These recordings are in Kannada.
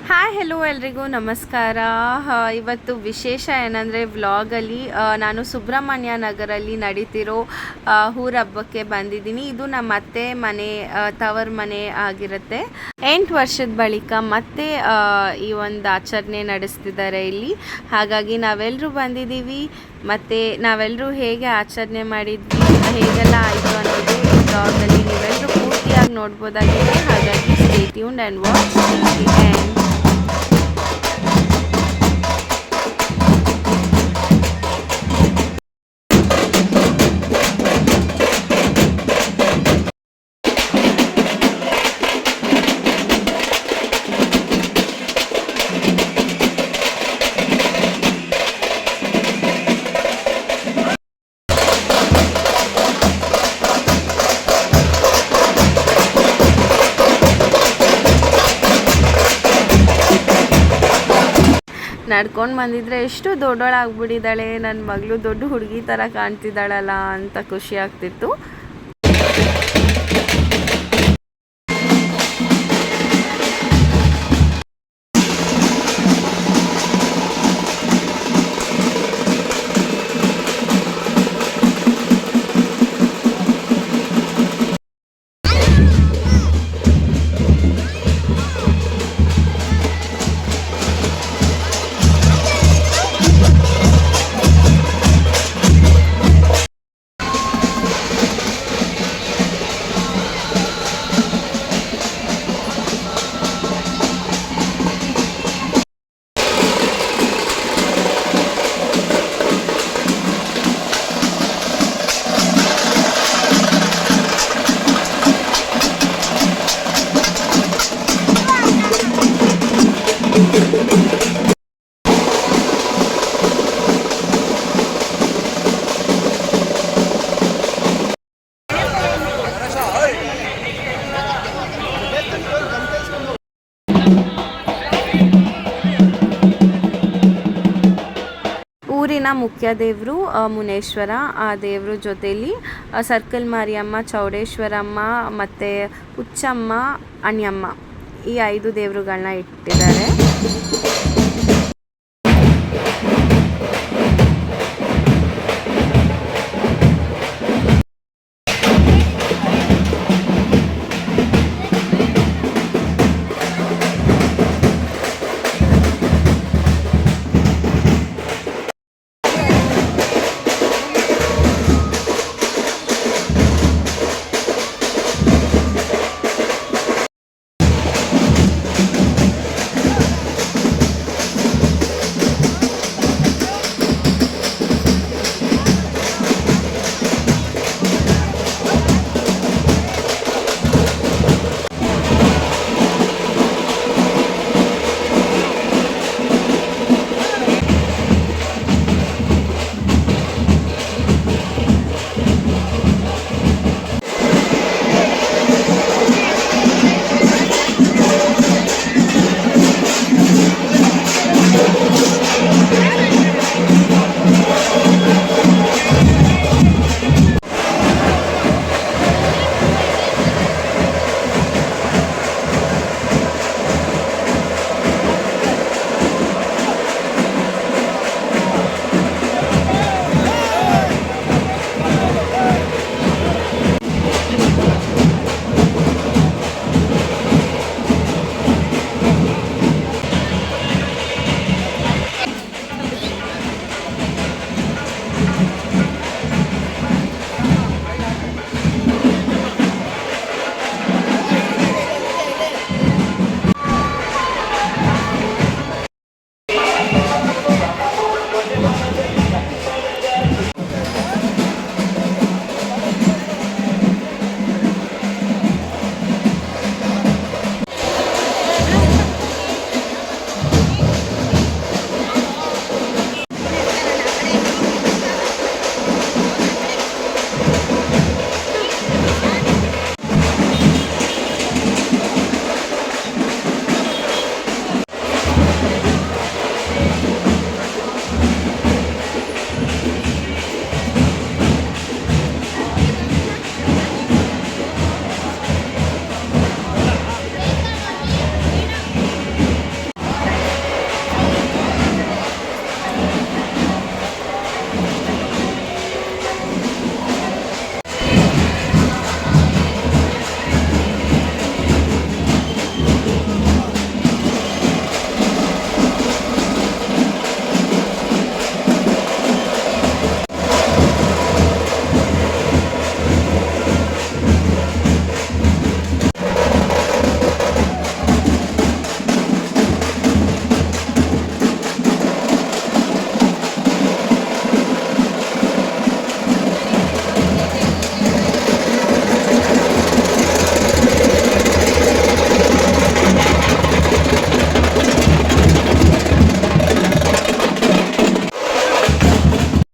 ಹಾಯ್ ಹೆಲೋ ಎಲ್ರಿಗೂ ನಮಸ್ಕಾರ. ಇವತ್ತು ವಿಶೇಷ ಏನಂದರೆ ವ್ಲಾಗಲ್ಲಿ ನಾನು ಸುಬ್ರಹ್ಮಣ್ಯ ನಗರಲ್ಲಿ ನಡೀತಿರೋ ಊರ ಹಬ್ಬಕ್ಕೆ ಬಂದಿದ್ದೀನಿ. ಇದು ನಮ್ಮ ಅತ್ತೆ ಮನೆ, ತವರ ಮನೆ ಆಗಿರುತ್ತೆ. 8 ವರ್ಷದ ಬಳಿಕ ಮತ್ತೆ ಈ ಒಂದು ಆಚರಣೆ ನಡೆಸ್ತಿದ್ದಾರೆ ಇಲ್ಲಿ. ಹಾಗಾಗಿ ನಾವೆಲ್ಲರೂ ಬಂದಿದ್ದೀವಿ. ಮತ್ತು ನಾವೆಲ್ಲರೂ ಹೇಗೆ ಆಚರಣೆ ಮಾಡಿದ್ವಿ, ಹೇಗೆಲ್ಲ ಆಯಿತು ಅನ್ನೋದು ಈ ವ್ಲಾಗಲ್ಲಿ ನೀವೆಲ್ಲರೂ ಪೂರ್ತಿಯಾಗಿ ನೋಡ್ಬೋದಾಗಿದೆ. ಹಾಗಾಗಿ stay tuned and watch till the end. ನಡ್ಕೊಂಡು ಬಂದಿದ್ರೆ ಎಷ್ಟು ದೊಡ್ಡೋಳಾಗ್ಬಿಟ್ಟಿದ್ದಾಳೆ, ನನ್ನ ಮಗಳು ದೊಡ್ಡ ಹುಡುಗಿ ಥರ ಕಾಣ್ತಿದ್ದಾಳಲ್ಲ ಅಂತ ಖುಷಿ ಆಗ್ತಿತ್ತು. ಊರಿನ ಮುಖ್ಯ ದೇವರು ಮುನೇಶ್ವರ. ಆ ದೇವ್ರ ಜೊತೆಯಲ್ಲಿ ಸರ್ಕಲ್ ಮಾರಿಯಮ್ಮ, ಚೌಡೇಶ್ವರಮ್ಮ ಮತ್ತು ಹುಚ್ಚಮ್ಮ, ಅಣ್ಯಮ್ಮ, ಈ 5 ದೇವರುಗಳನ್ನ ಇಟ್ಟಿದ್ದಾರೆ.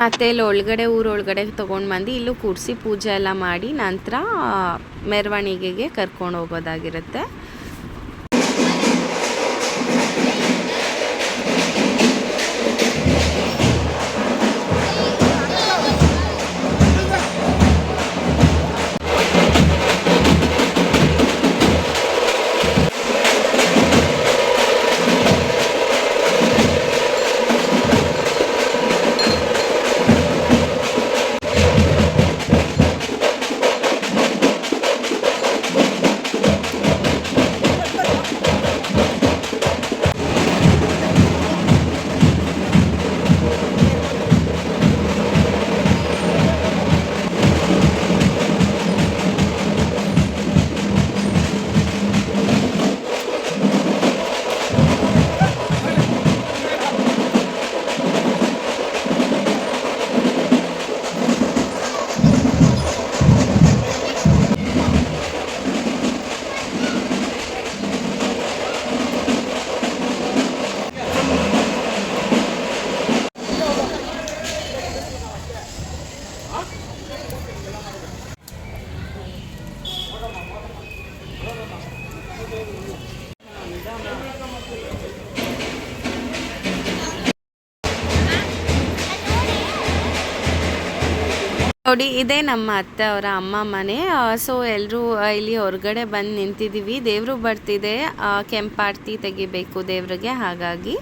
ಮತ್ತು ಇಲ್ಲಿ ಒಳಗಡೆ ಊರೊಳಗಡೆ ತೊಗೊಂಡು ಬಂದು ಇಲ್ಲೂ ಕೂರಿಸಿ ಪೂಜೆ ಎಲ್ಲ ಮಾಡಿ ನಂತರ ಮೆರವಣಿಗೆಗೆ ಕರ್ಕೊಂಡು ಹೋಗೋದಾಗಿರುತ್ತೆ. ನೋಡಿ, ಇದೇ ನಮ್ಮ ಅತ್ತೆ ಅವರ ಅಮ್ಮ ಮನೆ. ಸೊ ಎಲ್ಲರೂ ಇಲ್ಲಿ ಹೊರಗಡೆ ಬಂದು ನಿಂತಿದ್ದೀವಿ. ದೇವರು ಬರ್ತಿದೆ, ಕೆಂಪಾರತಿ ತೆಗಿಬೇಕು ದೇವ್ರಿಗೆ, ಹಾಗಾಗಿ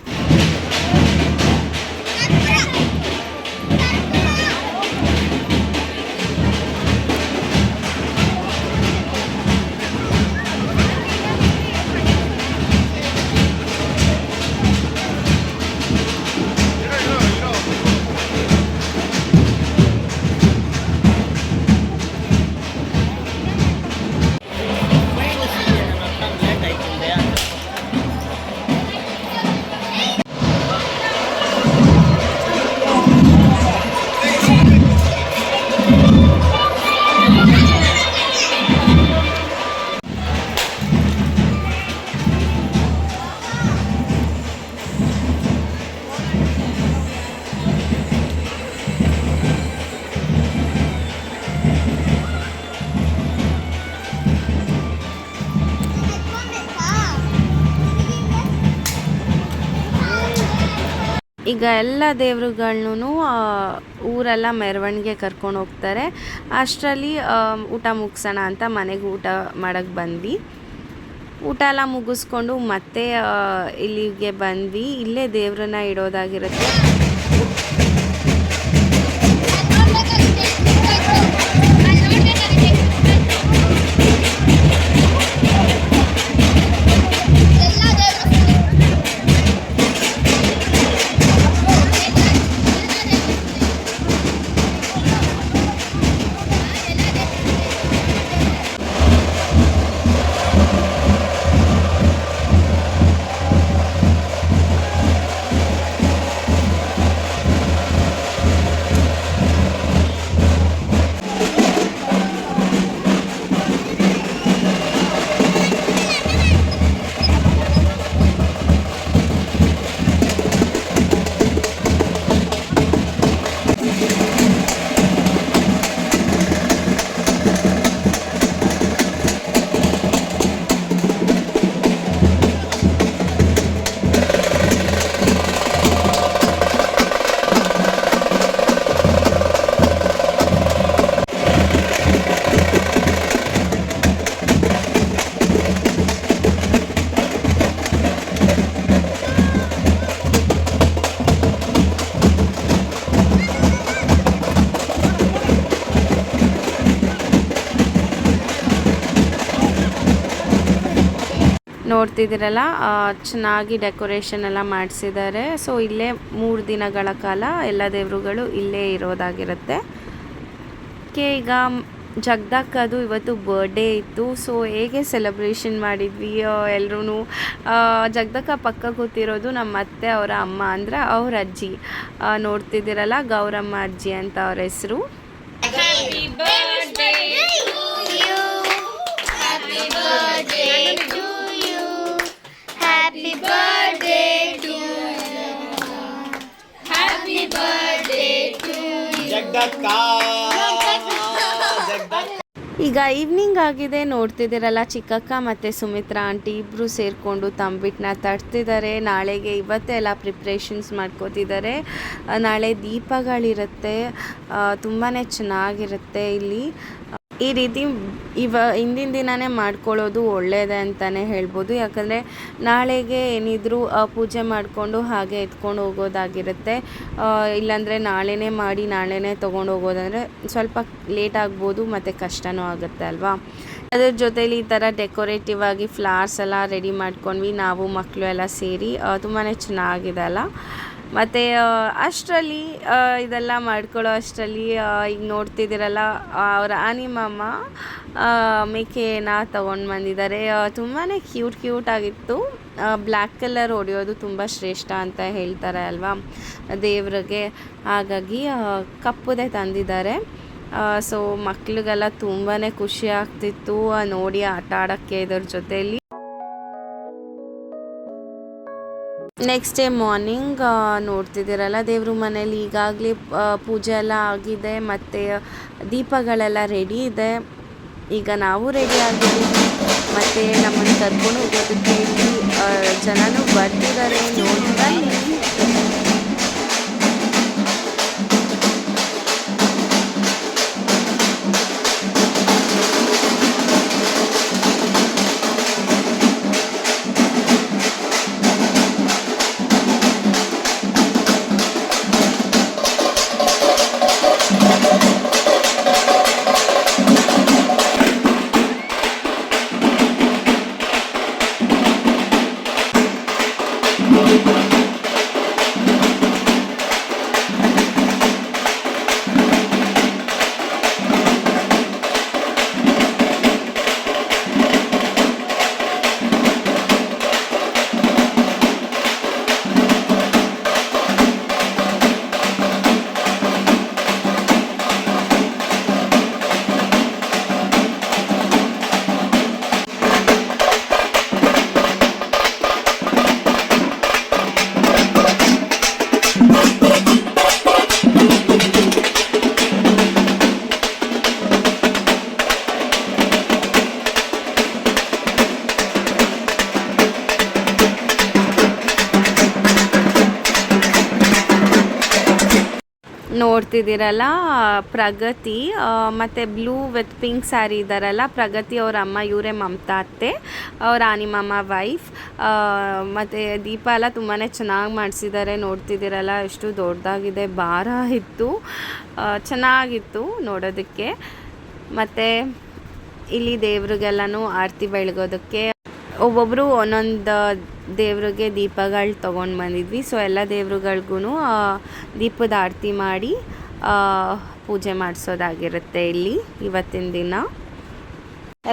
ಈಗ ಎಲ್ಲ ದೇವ್ರುಗಳ್ನೂ ಊರೆಲ್ಲ ಮೆರವಣಿಗೆ ಕರ್ಕೊಂಡು ಹೋಗ್ತಾರೆ. ಅಷ್ಟರಲ್ಲಿ ಊಟ ಮುಗಿಸೋಣ ಅಂತ ಮನೆಗೆ ಊಟ ಮಾಡೋಕ್ಕೆ ಬಂದ್ವಿ. ಊಟ ಎಲ್ಲ ಮುಗಿಸ್ಕೊಂಡು ಮತ್ತೆ ಇಲ್ಲಿಗೆ ಬಂದ್ವಿ. ಇಲ್ಲೇ ದೇವ್ರನ್ನ ಇಡೋದಾಗಿರುತ್ತೆ. ನೋಡ್ತಿದ್ದೀರಲ್ಲ, ಚೆನ್ನಾಗಿ ಡೆಕೋರೇಷನ್ ಎಲ್ಲ ಮಾಡಿಸಿದ್ದಾರೆ. ಸೊ ಇಲ್ಲೇ 3 ದಿನಗಳ ಕಾಲ ಎಲ್ಲ ದೇವರುಗಳು ಇಲ್ಲೇ ಇರೋದಾಗಿರುತ್ತೆ. ಈಗ ಜಗ್ದಕ್ಕದು ಇವತ್ತು ಬರ್ಡೇ ಇತ್ತು. ಸೊ ಹೇಗೆ ಸೆಲೆಬ್ರೇಷನ್ ಮಾಡಿದ್ವಿ ಎಲ್ಲರೂ. ಜಗ್ದಕ್ಕ ಪಕ್ಕ ಕೂತಿರೋದು ನಮ್ಮ ಅತ್ತೆ ಅವರ ಅಮ್ಮ, ಅಂದರೆ ಅವ್ರ ಅಜ್ಜಿ. ನೋಡ್ತಿದ್ದೀರಲ್ಲ, ಗೌರಮ್ಮ ಅಜ್ಜಿ ಅಂತ ಅವ್ರ ಹೆಸರು. Happy birthday to you. Happy birthday to you. Happy birthday to you. Happy birthday to you. ಜಗದಕ್ಕ ಈಗ ಈವ್ನಿಂಗ್ ಆಗಿದೆ, ನೋಡ್ತಿದ್ದೀರಲ್ಲ ಚಿಕ್ಕಕ್ಕ ಮತ್ತು ಸುಮಿತ್ರಾ ಆಂಟಿ ಇಬ್ಬರು ಸೇರಿಕೊಂಡು ತಂಬಿಟ್ಟನ್ನ ತಡ್ತಿದ್ದಾರೆ. ನಾಳೆಗೆ ಇವತ್ತೇ ಎಲ್ಲ ಪ್ರಿಪ್ರೇಷನ್ಸ್ ಮಾಡ್ಕೋತಿದ್ದಾರೆ. ನಾಳೆ ದೀಪಗಳಿರುತ್ತೆ, ತುಂಬಾ ಚೆನ್ನಾಗಿರುತ್ತೆ ಇಲ್ಲಿ. ಈ ರೀತಿ ಹಿಂದಿನ ದಿನವೇ ಮಾಡ್ಕೊಳ್ಳೋದು ಒಳ್ಳೆಯದೇ ಅಂತಲೇ ಹೇಳ್ಬೋದು. ಯಾಕಂದರೆ ನಾಳೆಗೆ ಏನಿದ್ರು ಪೂಜೆ ಮಾಡಿಕೊಂಡು ಹಾಗೆ ಎತ್ಕೊಂಡು ಹೋಗೋದಾಗಿರುತ್ತೆ. ಇಲ್ಲಾಂದರೆ ನಾಳೆನೇ ಮಾಡಿ ನಾಳೆನೇ ತೊಗೊಂಡು ಹೋಗೋದಂದರೆ ಸ್ವಲ್ಪ ಲೇಟ್ ಆಗ್ಬೋದು ಮತ್ತು ಕಷ್ಟನೂ ಆಗುತ್ತೆ ಅಲ್ವಾ. ಅದ್ರ ಜೊತೇಲಿ ಈ ಥರ ಡೆಕೋರೇಟಿವ್ ಆಗಿ ಫ್ಲವರ್ಸ್ ಎಲ್ಲ ರೆಡಿ ಮಾಡ್ಕೊಂಡ್ವಿ ನಾವು ಮಕ್ಕಳು ಎಲ್ಲ ಸೇರಿ. ತುಂಬಾ ಚೆನ್ನಾಗಿದೆ ಅಲ್ಲ. ಮತ್ತು ಅಷ್ಟರಲ್ಲಿ ಇದೆಲ್ಲ ಮಾಡ್ಕೊಳ್ಳೋ ಅಷ್ಟರಲ್ಲಿ ಈಗ ನೋಡ್ತಿದ್ದೀರಲ್ಲ ಅವರ ಆನಿಮಮ್ಮ ಮೇಕೆನ ತೊಗೊಂಡು ಬಂದಿದ್ದಾರೆ. ತುಂಬಾ ಕ್ಯೂಟ್ ಆಗಿತ್ತು. ಬ್ಲ್ಯಾಕ್ ಕಲರ್ ಹೊಡೆಯೋದು ತುಂಬ ಶ್ರೇಷ್ಠ ಅಂತ ಹೇಳ್ತಾರೆ ಅಲ್ವಾ ದೇವ್ರಿಗೆ. ಹಾಗಾಗಿ ಕಪ್ಪುದೇ ತಂದಿದ್ದಾರೆ. ಸೊ ಮಕ್ಳಿಗೆಲ್ಲ ತುಂಬಾ ಖುಷಿ ಆಗ್ತಿತ್ತು ನೋಡಿ ಆಟ ಆಡೋಕ್ಕೆ ಇದ್ರ ಜೊತೆಯಲ್ಲಿ. ನೆಕ್ಸ್ಟ್ ಡೇ ಮಾರ್ನಿಂಗ್ ನೋಡ್ತಿದ್ದೀರಲ್ಲ ದೇವ್ರ ಮನೇಲಿ ಈಗಾಗಲೇ ಪೂಜೆ ಎಲ್ಲ ಆಗಿದೆ ಮತ್ತು ದೀಪಗಳೆಲ್ಲ ರೆಡಿ ಇದೆ. ಈಗ ನಾವು ರೆಡಿ ಆಗಿದ್ದೀವಿ ಮತ್ತು ನಮ್ಮನ್ನು ಕರ್ಕೊಂಡು ಹೋಗೋದಕ್ಕೆ ಇಲ್ಲಿ ಜನನೂ ಬರ್ತಿದ್ದಾರೆ. ನೋಡಿ ಬನ್ನಿ. ನೋಡ್ತಿದ್ದೀರಲ್ಲ ಪ್ರಗತಿ ಮತ್ತು ಬ್ಲೂ ವಿತ್ ಪಿಂಕ್ ಸ್ಯಾರಿ ಇದ್ದಾರಲ್ಲ ಪ್ರಗತಿ ಅವ್ರ ಅಮ್ಮ, ಇವರೇ ಮಮತಾ ಅತ್ತೆ, ಅವ್ರ ಆನಿಮಮ್ಮ ವೈಫ್. ಮತ್ತು ದೀಪ ಎಲ್ಲ ತುಂಬಾ ಚೆನ್ನಾಗಿ ಮಾಡಿಸಿದ್ದಾರೆ. ನೋಡ್ತಿದ್ದೀರಲ್ಲ ಎಷ್ಟು ದೊಡ್ಡದಾಗಿದೆ, ಭಾರ ಇತ್ತು, ಚೆನ್ನಾಗಿತ್ತು ನೋಡೋದಕ್ಕೆ. ಮತ್ತು ಇಲ್ಲಿ ದೇವ್ರಿಗೆಲ್ಲನೂ ಆರತಿ ಬೆಳಗೋದಕ್ಕೆ ಒಬ್ಬೊಬ್ಬರು ಒಂದೊಂದು ದೇವ್ರಿಗೆ ದೀಪಗಳು ತೊಗೊಂಡು ಬಂದಿದ್ವಿ. ಸೊ ಎಲ್ಲ ದೇವ್ರುಗಳಿಗೂ ದೀಪದ ಆರತಿ ಮಾಡಿ ಪೂಜೆ ಮಾಡಿಸೋದಾಗಿರುತ್ತೆ ಇಲ್ಲಿ ಇವತ್ತಿನ ದಿನ.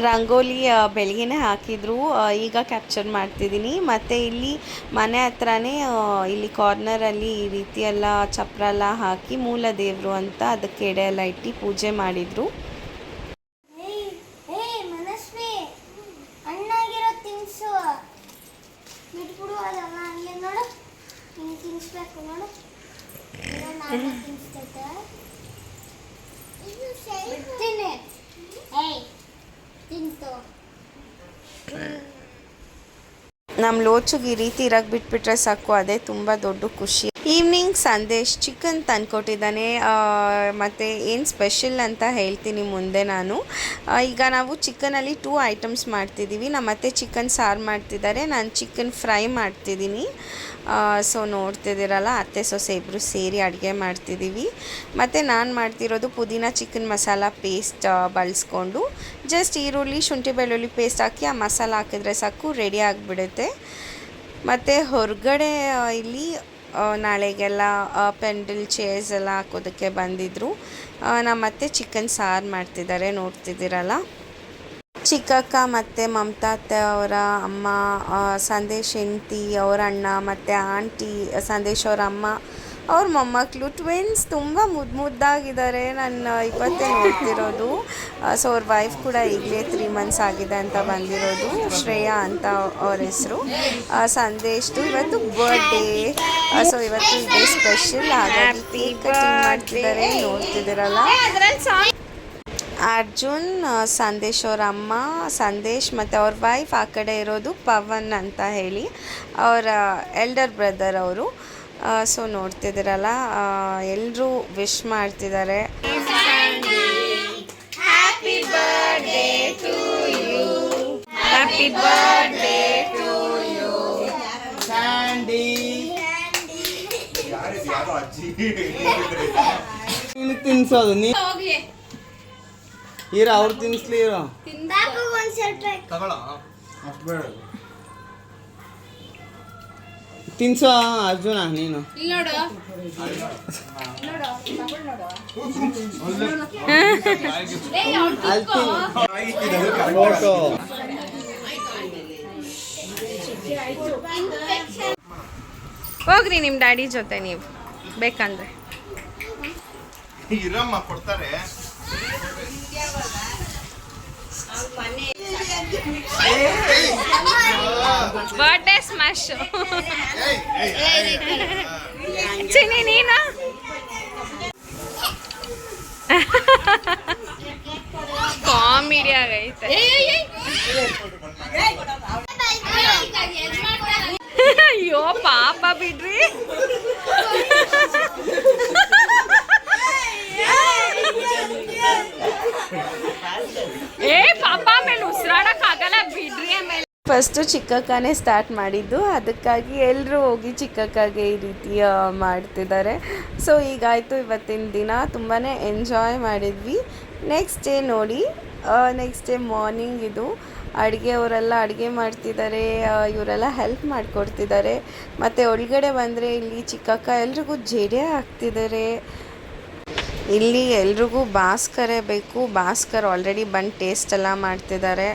ರಂಗೋಲಿ ಬೆಳಗ್ಗೆನೇ ಹಾಕಿದ್ರು, ಈಗ ಕ್ಯಾಪ್ಚರ್ ಮಾಡ್ತಿದ್ದೀನಿ. ಮತ್ತು ಇಲ್ಲಿ ಮನೆ ಹತ್ರನೇ ಇಲ್ಲಿ ಕಾರ್ನರಲ್ಲಿ ಈ ರೀತಿ ಎಲ್ಲ ಚಪ್ರ ಎಲ್ಲ ಹಾಕಿ ಮೂಲ ದೇವರು ಅಂತ ಅದಕ್ಕೆ ಎಡೆ ಎಲ್ಲ ಇಟ್ಟು ಪೂಜೆ ಮಾಡಿದರು. ನಮ್ಮ ಲೋಚುಗೆ ಈ ರೀತಿ ಇರಕ್ಕೆ ಬಿಟ್ಬಿಟ್ರೆ ಸಾಕು, ಅದೇ ತುಂಬ ದೊಡ್ಡ ಖುಷಿ. ಈವ್ನಿಂಗ್ ಸಂದೇಶ್ ಚಿಕನ್ ತಂದ್ಕೊಟ್ಟಿದ್ದಾನೆ. ಮತ್ತು ಏನು ಸ್ಪೆಷಲ್ ಅಂತ ಹೇಳ್ತೀನಿ ಮುಂದೆ ನಾನು. ಈಗ ನಾವು ಚಿಕನಲ್ಲಿ 2 ಐಟಮ್ಸ್ ಮಾಡ್ತಿದ್ದೀವಿ. ನಮ್ಮ ಅತ್ತೆ ಚಿಕನ್ ಸಾರು ಮಾಡ್ತಿದ್ದಾರೆ, ನಾನು ಚಿಕನ್ ಫ್ರೈ ಮಾಡ್ತಿದ್ದೀನಿ. ಸೊ ನೋಡ್ತಿದ್ದೀರಲ್ಲ ಅತ್ತೆ ಸೊಸೆ ಇಬ್ಬರು ಸೇರಿ ಅಡುಗೆ ಮಾಡ್ತಿದ್ದೀವಿ. ಮತ್ತು ನಾನು ಮಾಡ್ತಿರೋದು ಪುದೀನ ಚಿಕನ್ ಮಸಾಲ ಪೇಸ್ಟ್ ಬಳಸ್ಕೊಂಡು ಜಸ್ಟ್ ಈರುಳ್ಳಿ ಶುಂಠಿ ಬೆಳ್ಳುಳ್ಳಿ ಪೇಸ್ಟ್ ಹಾಕಿ ಆ ಮಸಾಲ ಹಾಕಿದ್ರೆ ಸಾಕು, ರೆಡಿ ಆಗಿಬಿಡುತ್ತೆ. ಮತ್ತು ಹೊರಗಡೆ ಇಲ್ಲಿ ನಾಳೆಗೆಲ್ಲ ಪೆಂಡಲ್ ಚೇರ್ಸ್ ಎಲ್ಲ ಹಾಕೋದಕ್ಕೆ ಬಂದಿದ್ದರು. ನಮ್ಮತ್ತೆ ಚಿಕನ್ ಸಾರು ಮಾಡ್ತಿದ್ದಾರೆ ನೋಡ್ತಿದ್ದೀರಲ್ಲ. ಚಿಕ್ಕಕ್ಕ ಮತ್ತು ಮಮತಾ ಅತ್ತೆ ಅವರ ಅಮ್ಮ, ಸಂದೇಶ್ ಹೆಂಡತಿ, ಅವರ ಅಣ್ಣ ಮತ್ತು ಆಂಟಿ, ಸಂದೇಶ್ ಅವರ ಅಮ್ಮ ಅವ್ರ ಮೊಮ್ಮಕ್ಕಳು ಟ್ವಿನ್ಸ್ ತುಂಬ ಮುದ್ದಾಗಿದ್ದಾರೆ. ನಾನು ಇವತ್ತೇ ನೋಡ್ತಿರೋದು. ಸೊ ಅವ್ರ ವೈಫ್ ಕೂಡ ಈಗಲೇ 3 ಮಂತ್ಸ್ ಆಗಿದೆ ಅಂತ ಬಂದಿರೋದು. ಶ್ರೇಯಾ ಅಂತ ಅವ್ರ ಹೆಸರು. ಸಂದೇಶ್ದು ಇವತ್ತು ಬರ್ಡೇ. ಸೊ ಇವತ್ತು ಇದೇ ಸ್ಪೆಷಲ್. ಹಾಗಾಗಿ ಕೇಕ್ ಕಟಿಂಗ್ ಮಾಡ್ತಿದ್ದಾರೆ, ನೋಡ್ತಿದ್ದೀರಲ್ಲ. ಅರ್ಜುನ್, ಸಂದೇಶ್ ಅವ್ರ ಅಮ್ಮ, ಸಂದೇಶ್ ಮತ್ತು ಅವ್ರ ವೈಫ್. ಆ ಕಡೆ ಇರೋದು ಪವನ್ ಅಂತ ಹೇಳಿ ಅವರ ಎಲ್ಡರ್ ಬ್ರದರ್ ಅವರು. ಸೊ ನೋಡ್ತಿದ್ದೀರಲ್ಲ, ಎಲ್ಲರೂ ವಿಶ್ ಮಾಡ್ತಿದ್ದಾರೆ. Happy birthday to you, happy birthday to you Sandy. ತಿನ್ಸೋದು ನೀ ಇರ ಅವ್ರು ತಿನ್ಸ್ಲಿ ಇರೋ ತಿನ್ಸೋ ಅರ್ಜುನ ನೀನು. ಫೋಟೋ ಹೋಗ್ರಿ ನಿಮ್ಮ ಡ್ಯಾಡಿ ಜೊತೆ ನೀವು ಬೇಕಂದ್ರೆ. ಇರಮ್ಮ ಕೊಡ್ತಾರೆ. Birthday smash. ಚಿನಿ ನೀನು ಕಾಮಿಡಿ ಆಗೈತೆ. ಅಯ್ಯೋ ಪಾಪ ಬಿಡ್ರಿ. ಪಾಪ ಆಮೇಲೆ ಉಸಿರಾಡಕ್ ಆಗಲ್ಲ ಬಿಡ್ರಿ. ಆಮೇಲೆ ಫಸ್ಟು ಚಿಕ್ಕಕ್ಕನೇ ಸ್ಟಾರ್ಟ್ ಮಾಡಿದ್ದು, ಅದಕ್ಕಾಗಿ ಎಲ್ಲರೂ ಹೋಗಿ ಚಿಕ್ಕಕ್ಕಾಗೆ ಈ ರೀತಿ ಮಾಡ್ತಿದ್ದಾರೆ. ಸೊ ಈಗಾಯಿತು ಇವತ್ತಿನ ದಿನ. ತುಂಬಾ ಎಂಜಾಯ್ ಮಾಡಿದ್ವಿ. ನೆಕ್ಸ್ಟ್ ಡೇ ನೋಡಿ, ನೆಕ್ಸ್ಟ್ ಡೇ ಮಾರ್ನಿಂಗ್ ಇದು ಅಡುಗೆ. ಅವರೆಲ್ಲ ಅಡುಗೆ ಮಾಡ್ತಿದ್ದಾರೆ, ಇವರೆಲ್ಲ ಹೆಲ್ಪ್ ಮಾಡಿಕೊಡ್ತಿದ್ದಾರೆ. ಮತ್ತು ಒಳಗಡೆ ಬಂದರೆ ಇಲ್ಲಿ ಚಿಕ್ಕಕ್ಕ ಎಲ್ರಿಗೂ ಜಡೆ ಹಾಕ್ತಿದ್ದಾರೆ. ಇಲ್ಲಿ ಎಲ್ರಿಗೂ ಭಾಸ್ಕರೇ ಬೇಕು. ಭಾಸ್ಕರ್ ಆಲ್ರೆಡಿ ಬಂದು ಟೇಸ್ಟ್ ಎಲ್ಲ ಮಾಡ್ತಿದ್ದಾರೆ.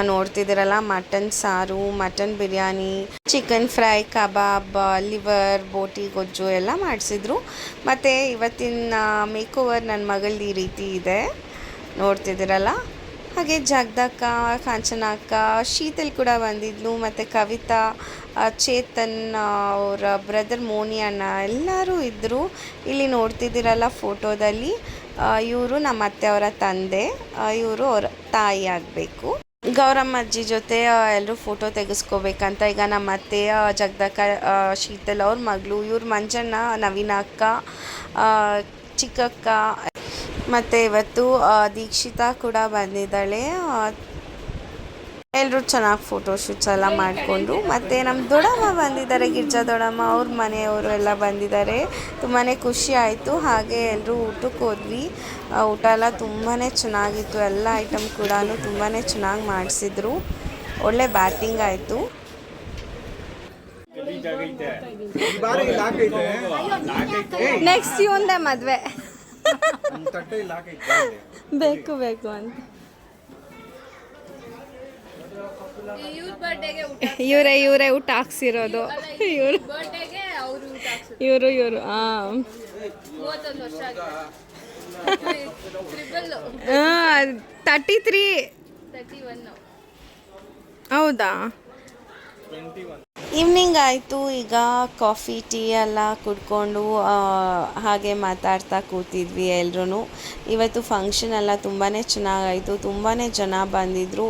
ನೋಡ್ತಿದ್ದೀರಲ್ಲ, ಮಟನ್ ಸಾರು, ಮಟನ್ ಬಿರಿಯಾನಿ, ಚಿಕನ್ ಫ್ರೈ, ಕಬಾಬ್, ಲಿವರ್, ಬೋಟಿ ಗೊಜ್ಜು ಎಲ್ಲ ಮಾಡಿಸಿದ್ರು. ಮತ್ತು ಇವತ್ತಿನ ಮೇಕೋವರ್ ನನ್ನ ಮಗಳದ್ದು ಈ ರೀತಿ ಇದೆ, ನೋಡ್ತಿದ್ದೀರಲ್ಲ. ಹಾಗೆ ಜಗದಕ್ಕ, ಕಾಂಚನ ಅಕ್ಕ, ಶೀತಲ್ ಕೂಡ ಬಂದಿದ್ಲು, ಮತ್ತು ಕವಿತಾ, ಚೇತನ್, ಅವರ ಬ್ರದರ್ ಮೋನಿ ಅಣ್ಣ ಎಲ್ಲರೂ ಇದ್ದರು. ಇಲ್ಲಿ ನೋಡ್ತಿದ್ದೀರಲ್ಲ ಫೋಟೋದಲ್ಲಿ, ಇವರು ನಮ್ಮ ಅತ್ತೆಯವರ ತಂದೆ, ಇವರು ಅವರ ತಾಯಿ ಆಗಬೇಕು. ಗೌರಮ್ಮ ಅಜ್ಜಿ ಜೊತೆ ಎಲ್ಲರೂ ಫೋಟೋ ತೆಗೆಸ್ಕೋಬೇಕಂತ ಈಗ ನಮ್ಮ ಅತ್ತೆ, ಜಗದಕ್ಕ, ಶೀತಲ್ ಅವ್ರ ಮಗಳು, ಇವ್ರು ಮಂಜಣ್ಣ, ನವೀನ ಅಕ್ಕ, ಚಿಕ್ಕಕ್ಕ, ಮತ್ತು ಇವತ್ತು ದೀಕ್ಷಿತಾ ಕೂಡ ಬಂದಿದ್ದಾಳೆ. ಎಲ್ಲರೂ ಚೆನ್ನಾಗಿ ಫೋಟೋಶೂಟ್ಸ್ ಎಲ್ಲ ಮಾಡಿಕೊಂಡು. ಮತ್ತು ನಮ್ಮ ದೊಡ್ಡಮ್ಮ ಬಂದಿದ್ದಾರೆ, ಗಿರ್ಜಾ ದೊಡ್ಡಮ್ಮ, ಅವ್ರ ಮನೆಯವರು ಎಲ್ಲ ಬಂದಿದ್ದಾರೆ. ತುಂಬಾ ಖುಷಿ ಆಯಿತು. ಹಾಗೆ ಎಲ್ಲರೂ ಊಟಕ್ಕೆ ಹೋದ್ವಿ. ಊಟ ಎಲ್ಲ ತುಂಬಾ ಚೆನ್ನಾಗಿತ್ತು. ಎಲ್ಲ ಐಟಮ್ ಕೂಡ ತುಂಬಾ ಚೆನ್ನಾಗಿ ಮಾಡಿಸಿದ್ರು. ಒಳ್ಳೆ ಬ್ಯಾಟಿಂಗ್ ಆಯಿತು. ನೆಕ್ಸ್ಟ್ ಇವಂದೇ ಮದುವೆ ಬೇಕು ಬೇಕು ಅಂತ ಇವರೇ ಊಟ ಹಾಕ್ಸಿರೋದು. ಇವರು ಹಾಂ 33 ಹೌದಾ. ಈವ್ನಿಂಗ್ ಆಯಿತು. ಈಗ ಕಾಫಿ ಟೀ ಎಲ್ಲ ಕುಡ್ಕೊಂಡು ಹಾಗೆ ಮಾತಾಡ್ತಾ ಕೂತಿದ್ವಿ ಎಲ್ಲರೂ. ಇವತ್ತು ಫಂಕ್ಷನ್ ಎಲ್ಲ ತುಂಬಾ ಚೆನ್ನಾಗಾಯಿತು. ತುಂಬಾ ಜನ ಬಂದಿದ್ದರು.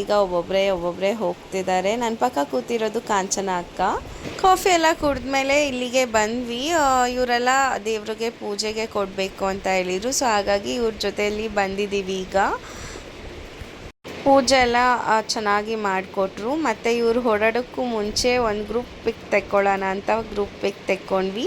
ಈಗ ಒಬ್ಬೊಬ್ಬರೇ ಹೋಗ್ತಿದ್ದಾರೆ. ನನ್ನ ಪಕ್ಕ ಕೂತಿರೋದು ಕಾಂಚನ ಅಕ್ಕ. ಕಾಫಿ ಎಲ್ಲ ಕುಡಿದ್ಮೇಲೆ ಇಲ್ಲಿಗೆ ಬಂದ್ವಿ. ಇವರೆಲ್ಲ ದೇವ್ರಿಗೆ ಪೂಜೆಗೆ ಕೊಡಬೇಕು ಅಂತ ಹೇಳಿದರು. ಸೊ ಹಾಗಾಗಿ ಇವ್ರ ಜೊತೆಯಲ್ಲಿ ಬಂದಿದ್ದೀವಿ. ಈಗ ಪೂಜೆ ಎಲ್ಲ ಚೆನ್ನಾಗಿ ಮಾಡಿಕೊಟ್ರು. ಮತ್ತು ಇವರು ಹೊರಡೋಕ್ಕೂ ಮುಂಚೆ ಒಂದು ಗ್ರೂಪ್ ಪಿಕ್ ತೆಕ್ಕೊಳ್ಳೋಣ ಅಂತ ಗ್ರೂಪ್ ಪಿಕ್ ತೆಕ್ಕೊಂಡ್ವಿ.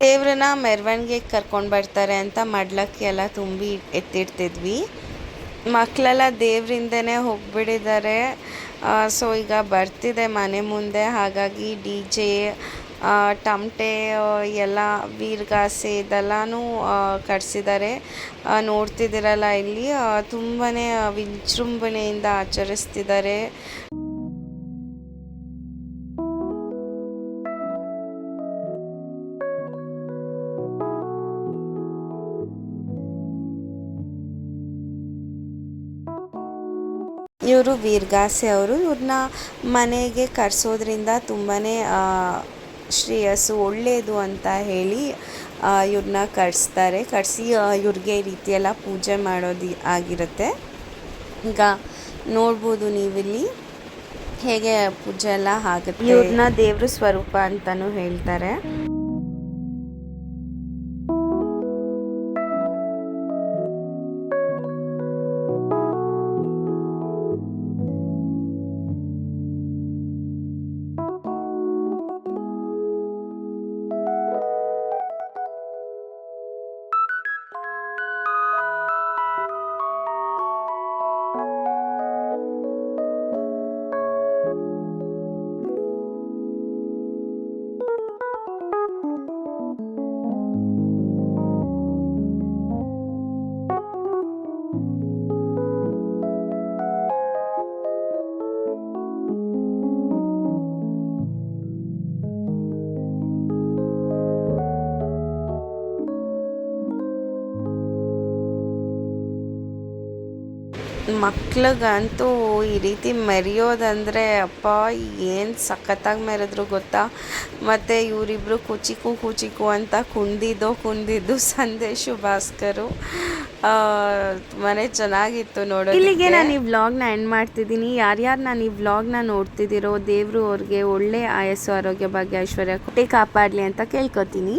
ದೇವ್ರನ್ನ ಮೆರವಣಿಗೆಗೆ ಕರ್ಕೊಂಡು ಬರ್ತಾರೆ ಅಂತ ಮಡ್ಲಕ್ಕಿ ಎಲ್ಲ ತುಂಬಿ ಎತ್ತಿಡ್ತಿದ್ವಿ. ಮಕ್ಕಳೆಲ್ಲ ದೇವ್ರಿಂದನೇ ಹೋಗ್ಬಿಟ್ಟಿದ್ದಾರೆ. ಸೊ ಈಗ ಬರ್ತಿದೆ ಮನೆ ಮುಂದೆ. ಹಾಗಾಗಿ DJ ಟಮಟೆ ಎಲ್ಲ ವೀರ್ಗಾಸೆ ಇದೆಲ್ಲನೂ ಕಟ್ಸಿದ್ದಾರೆ. ನೋಡ್ತಿದ್ದೀರಲ್ಲ ಇಲ್ಲಿ ತುಂಬಾ ವಿಜೃಂಭಣೆಯಿಂದ ಆಚರಿಸ್ತಿದ್ದಾರೆ. ಇವರು ವೀರ್ಗಾಸೆ ಅವರು. ಇವ್ರನ್ನ ಮನೆಗೆ ಕರೆಸೋದ್ರಿಂದ ತುಂಬಾ ಶ್ರೇಯಸ್ಸು ಒಳ್ಳೆಯದು ಅಂತ ಹೇಳಿ ಇವ್ರನ್ನ ಕರೆಸಿ ಇವ್ರಿಗೆ ಈ ರೀತಿಯೆಲ್ಲ ಪೂಜೆ ಮಾಡೋದು ಆಗಿರುತ್ತೆ. ಈಗ ನೋಡ್ಬೋದು ನೀವಿಲ್ಲಿ ಹೇಗೆ ಪೂಜೆ ಎಲ್ಲ ಆಗುತ್ತೆ. ಇವ್ರನ್ನ ದೇವ್ರ ಸ್ವರೂಪ ಅಂತಲೂ ಹೇಳ್ತಾರೆ. ಮಕ್ಳಿಗಂತೂ ಈ ರೀತಿ ಮೆರೆಯೋದಂದರೆ ಅಪ್ಪ ಏನು ಸಖತ್ತಾಗಿ ಮೆರೆದ್ರು ಗೊತ್ತಾ. ಮತ್ತು ಇವರಿಬ್ಬರು ಕುಚಿಕು ಅಂತ ಕುಣಿದಿದ್ದು ಸಂದೇಶು ಭಾಸ್ಕರು. ತುಂಬಾ ಚೆನ್ನಾಗಿತ್ತು ನೋಡೋದು. ಇಲ್ಲಿಗೆ ನಾನು ಈ ವ್ಲಾಗ್ನ ಎಂಡ್ ಮಾಡ್ತಿದ್ದೀನಿ. ಯಾರ್ಯಾರು ನಾನು ಈ ವ್ಲಾಗ್ನ ನೋಡ್ತಿದ್ದೀರೋ ದೇವರು ಅವ್ರಿಗೆ ಒಳ್ಳೆ ಆಯಸ್ಸು ಆರೋಗ್ಯ ಭಾಗ್ಯ ಐಶ್ವರ್ಯ ಕೊಟ್ಟು ಕಾಪಾಡಲಿ ಅಂತ ಕೇಳ್ಕೊತೀನಿ.